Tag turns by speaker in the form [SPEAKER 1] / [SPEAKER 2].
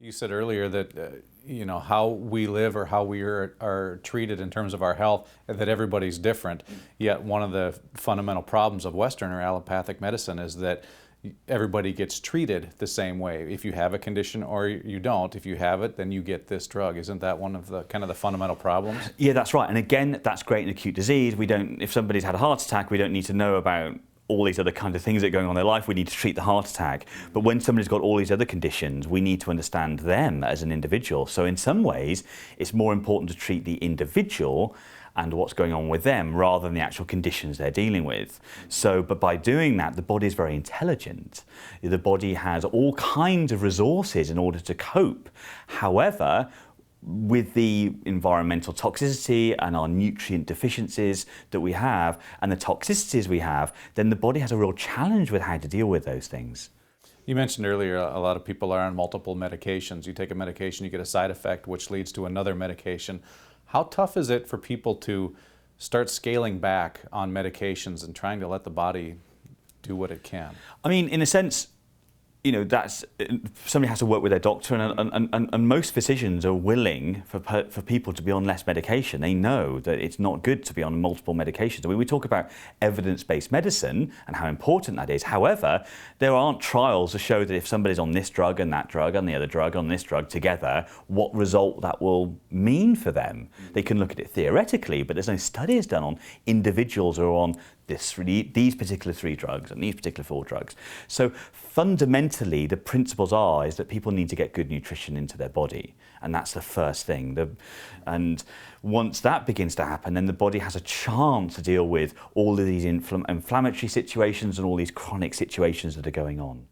[SPEAKER 1] You said earlier that how we live or how we are treated in terms of our health, that everybody's different. Yet one of the fundamental problems of Western or allopathic medicine is that everybody gets treated the same way. If you have a condition or you don't, if you have it, then you get this drug. Isn't that one of the kind of the fundamental problems?
[SPEAKER 2] Yeah, that's right. And again, that's great in acute disease. If somebody's had a heart attack, we don't need to know about all these other kinds of things that are going on in their life. We need to treat the heart attack. But when somebody's got all these other conditions, we need to understand them as an individual. So in some ways, it's more important to treat the individual and what's going on with them rather than the actual conditions they're dealing with. But by doing that, the body is very intelligent. The body has all kinds of resources in order to cope. However, with the environmental toxicity and our nutrient deficiencies that we have and the toxicities we have, then the body has a real challenge with how to deal with those things.
[SPEAKER 1] You mentioned earlier a lot of people are on multiple medications. You take a medication, you get a side effect, which leads to another medication. How tough is it for people to start scaling back on medications and trying to let the body do what it can?
[SPEAKER 2] I mean, in a sense, that's somebody has to work with their doctor, and most physicians are willing for people to be on less medication. They know that it's not good to be on multiple medications. I mean, we talk about evidence-based medicine and how important that is. However, there aren't trials to show that if somebody's on this drug and that drug and the other drug on this drug together, what result that will mean for them. They can look at it theoretically, but there's no studies done on individuals who are on these particular 3 drugs and these particular 4 drugs. So fundamentally, the principles is that people need to get good nutrition into their body, and that's the first thing. And once that begins to happen, then the body has a chance to deal with all of these inflammatory situations and all these chronic situations that are going on.